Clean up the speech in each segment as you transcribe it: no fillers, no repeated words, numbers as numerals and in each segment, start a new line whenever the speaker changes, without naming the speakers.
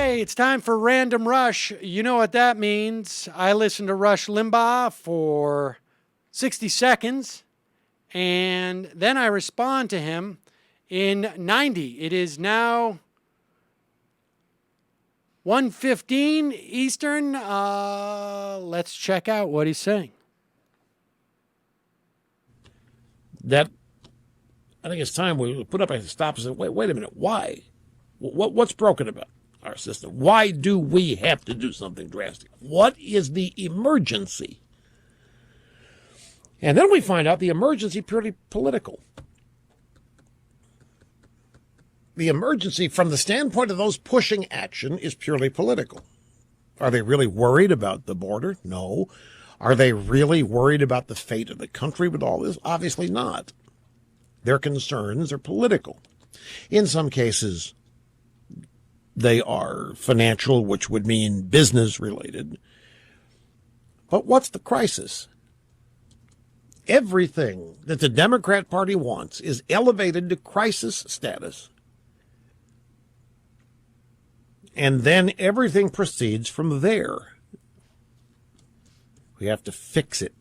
Okay, it's time for Random Rush. You know what that means. I listen to Rush Limbaugh for 60 seconds, and then I respond to him in 90. It is now 1:15 Eastern. Let's check out what he's saying.
I think it's time we put up a stop and say, wait a minute, why? What's broken about our system? Why do we have to do something drastic? What is the emergency? And then we find out the emergency purely political. The emergency from the standpoint of those pushing action is purely political. Are they really worried about the border? No. Are they really worried about the fate of the country with all this? Obviously not. Their concerns are political. In some cases, they are financial, which would mean business related. But what's the crisis? Everything that the Democrat Party wants is elevated to crisis status. And then everything proceeds from there. We have to fix it.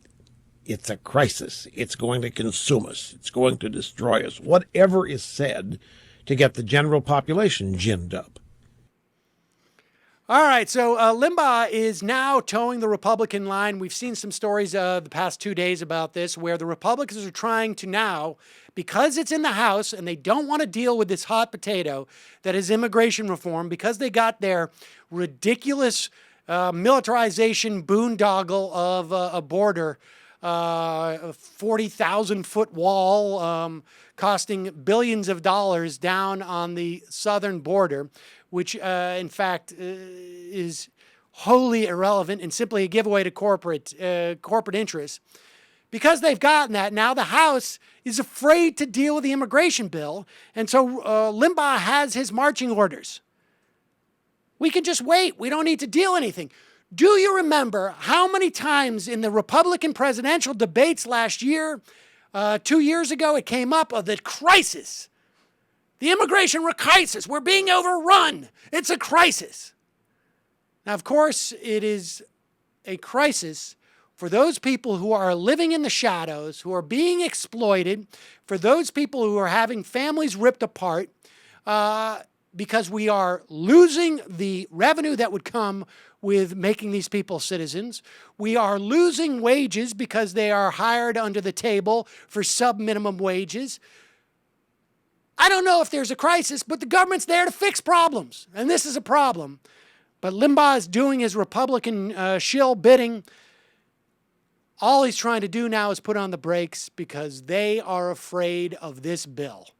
It's a crisis. It's going to consume us. It's going to destroy us. Whatever is said to get the general population ginned up.
All right, so Limbaugh is now towing the Republican line. We've seen some stories the past 2 days about this, where the Republicans are trying to now, because it's in the House and they don't want to deal with this hot potato that is immigration reform, because they got their ridiculous militarization boondoggle of a border, a 40,000-foot wall costing billions of dollars down on the southern border, which, in fact, is wholly irrelevant and simply a giveaway to corporate interests. Because they've gotten that, now the House is afraid to deal with the immigration bill, and so Limbaugh has his marching orders. We can just wait. We don't need to deal anything. Do you remember how many times in the Republican presidential debates last year, 2 years ago, it came up of the crisis? The immigration crisis. We're being overrun. It's a crisis. Now, of course, it is a crisis for those people who are living in the shadows, who are being exploited, for those people who are having families ripped apart, because we are losing the revenue that would come with making these people citizens. We are losing wages because they are hired under the table for sub-minimum wages. I don't know if there's a crisis, but the government's there to fix problems, and this is a problem. But Limbaugh is doing his Republican shill bidding. All he's trying to do now is put on the brakes because they are afraid of this bill.